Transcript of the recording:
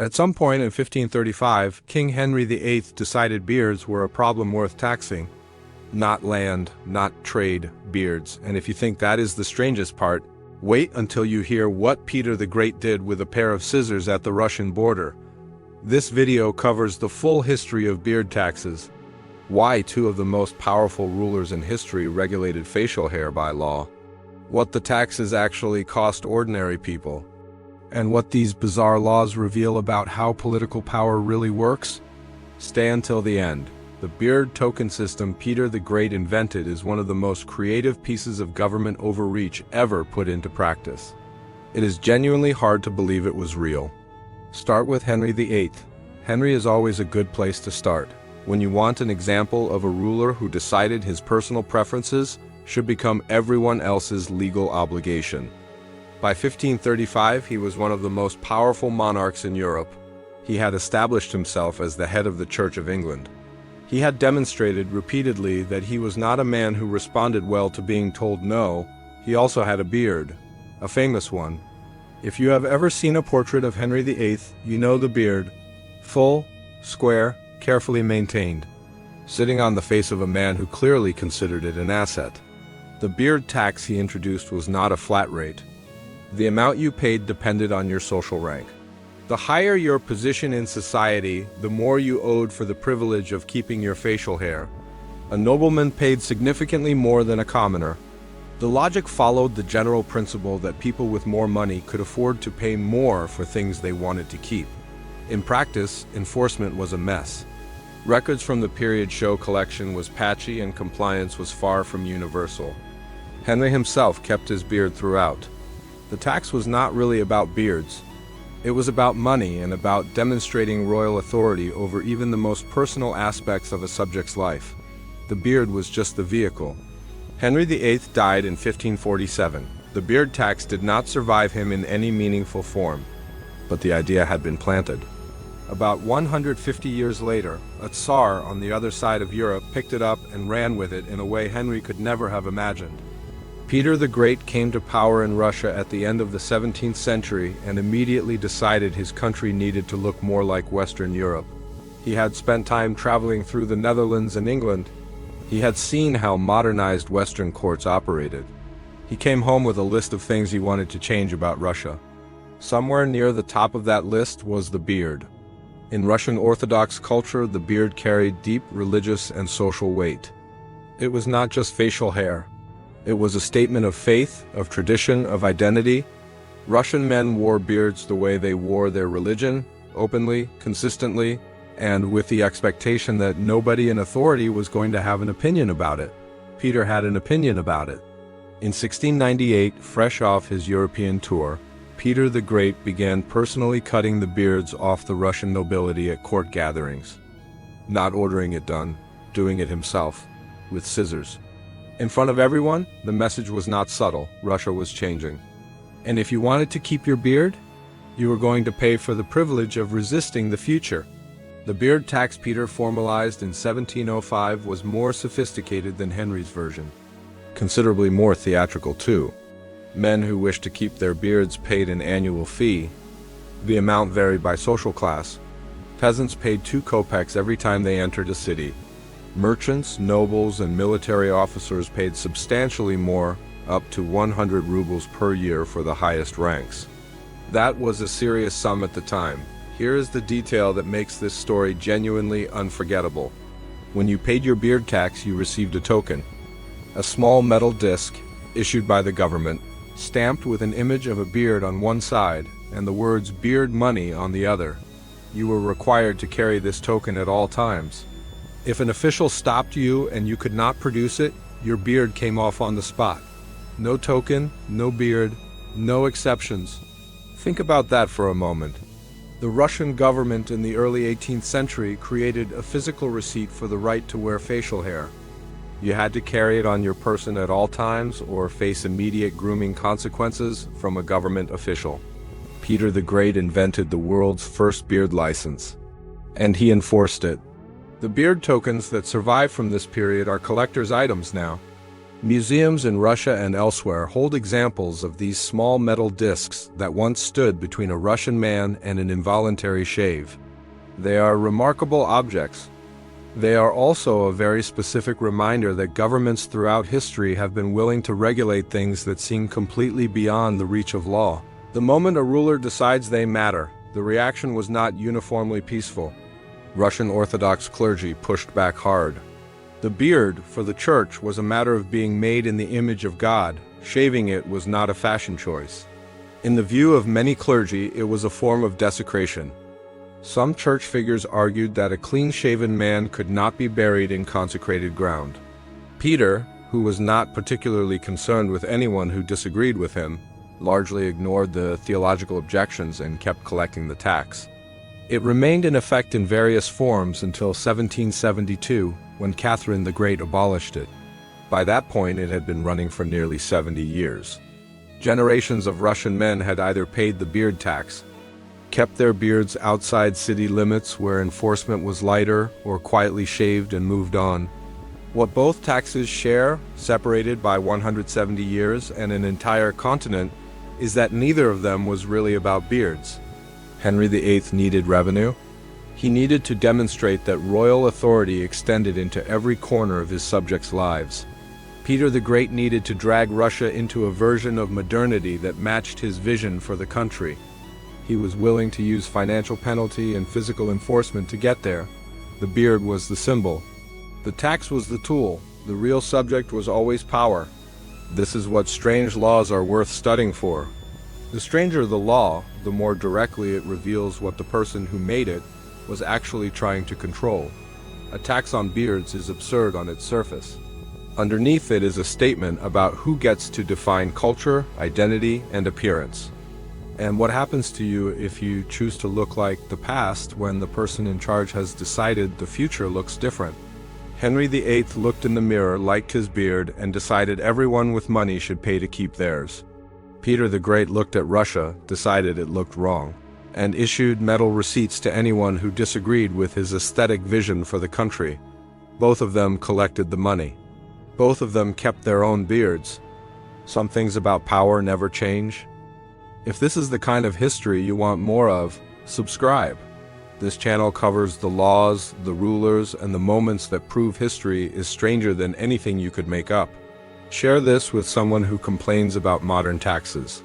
At some point in 1535, King Henry VIII decided beards were a problem worth taxing. Not land, not trade, beards. And if you think that is the strangest part, wait until you hear what Peter the Great did with a pair of scissors at the Russian border. This video covers the full history of beard taxes, why two of the most powerful rulers in history regulated facial hair by law, what the taxes actually cost ordinary people, and what these bizarre laws reveal about how political power really works. Stay until the end. The beard token system Peter the Great invented is one of the most creative pieces of government overreach ever put into practice. It is genuinely hard to believe it was real. Start with Henry VIII. Henry is always a good place to start. When you want an example of a ruler who decided his personal preferences should become everyone else's legal obligation. By 1535, he was one of the most powerful monarchs in Europe. He had established himself as the head of the Church of England. He had demonstrated repeatedly that he was not a man who responded well to being told no. He also had a beard, a famous one. If you have ever seen a portrait of Henry VIII, you know the beard. Full, square, carefully maintained, sitting on the face of a man who clearly considered it an asset. The beard tax he introduced was not a flat rate. The amount you paid depended on your social rank. The higher your position in society, the more you owed for the privilege of keeping your facial hair. A nobleman paid significantly more than a commoner. The logic followed the general principle that people with more money could afford to pay more for things they wanted to keep. In practice, enforcement was a mess. Records from the period show collection was patchy and compliance was far from universal. Henry himself kept his beard throughout. The tax was not really about beards. It was about money and about demonstrating royal authority over even the most personal aspects of a subject's life. The beard was just the vehicle. Henry VIII died in 1547. The beard tax did not survive him in any meaningful form, but the idea had been planted. About 150 years later, a Tsar on the other side of Europe picked it up and ran with it in a way Henry could never have imagined. Peter the Great came to power in Russia at the end of the 17th century and immediately decided his country needed to look more like Western Europe. He had spent time traveling through the Netherlands and England. He had seen how modernized Western courts operated. He came home with a list of things he wanted to change about Russia. Somewhere near the top of that list was the beard. In Russian Orthodox culture, the beard carried deep religious and social weight. It was not just facial hair. It was a statement of faith, of tradition, of identity. Russian men wore beards the way they wore their religion, openly, consistently, and with the expectation that nobody in authority was going to have an opinion about it. Peter had an opinion about it. In 1698, fresh off his European tour, Peter the Great began personally cutting the beards off the Russian nobility at court gatherings. Not ordering it done, doing it himself, with scissors. In front of everyone, the message was not subtle. Russia was changing. And if you wanted to keep your beard, you were going to pay for the privilege of resisting the future. The beard tax Peter formalized in 1705 was more sophisticated than Henry's version. Considerably more theatrical too. Men who wished to keep their beards paid an annual fee. The amount varied by social class. Peasants paid 2 kopecks every time they entered a city. Merchants, nobles, and military officers paid substantially more, up to 100 rubles per year for the highest ranks. That was a serious sum at the time. Here is the detail that makes this story genuinely unforgettable. When you paid your beard tax, you received a token. A small metal disc, issued by the government, stamped with an image of a beard on one side and the words "beard money" on the other. You were required to carry this token at all times. If an official stopped you and you could not produce it, your beard came off on the spot. No token, no beard, no exceptions. Think about that for a moment. The Russian government in the early 18th century created a physical receipt for the right to wear facial hair. You had to carry it on your person at all times or face immediate grooming consequences from a government official. Peter the Great invented the world's first beard license, and he enforced it. The beard tokens that survive from this period are collector's items now. Museums in Russia and elsewhere hold examples of these small metal discs that once stood between a Russian man and an involuntary shave. They are remarkable objects. They are also a very specific reminder that governments throughout history have been willing to regulate things that seem completely beyond the reach of law. The moment a ruler decides they matter, the reaction was not uniformly peaceful. Russian Orthodox clergy pushed back hard. The beard, for the church, was a matter of being made in the image of God. Shaving it was not a fashion choice. In the view of many clergy, it was a form of desecration. Some church figures argued that a clean-shaven man could not be buried in consecrated ground. Peter, who was not particularly concerned with anyone who disagreed with him, largely ignored the theological objections and kept collecting the tax. It remained in effect in various forms until 1772, when Catherine the Great abolished it. By that point, it had been running for nearly 70 years. Generations of Russian men had either paid the beard tax, kept their beards outside city limits where enforcement was lighter, or quietly shaved and moved on. What both taxes share, separated by 170 years and an entire continent, is that neither of them was really about beards. Henry VIII needed revenue. He needed to demonstrate that royal authority extended into every corner of his subjects' lives. Peter the Great needed to drag Russia into a version of modernity that matched his vision for the country. He was willing to use financial penalty and physical enforcement to get there. The beard was the symbol. The tax was the tool. The real subject was always power. This is what strange laws are worth studying for. The stranger the law, the more directly it reveals what the person who made it was actually trying to control. A tax on beards is absurd on its surface. Underneath it is a statement about who gets to define culture, identity, and appearance. And what happens to you if you choose to look like the past when the person in charge has decided the future looks different? Henry VIII looked in the mirror, liked his beard, and decided everyone with money should pay to keep theirs. Peter the Great looked at Russia, decided it looked wrong, and issued metal receipts to anyone who disagreed with his aesthetic vision for the country. Both of them collected the money. Both of them kept their own beards. Some things about power never change. If this is the kind of history you want more of, subscribe. This channel covers the laws, the rulers, and the moments that prove history is stranger than anything you could make up. Share this with someone who complains about modern taxes.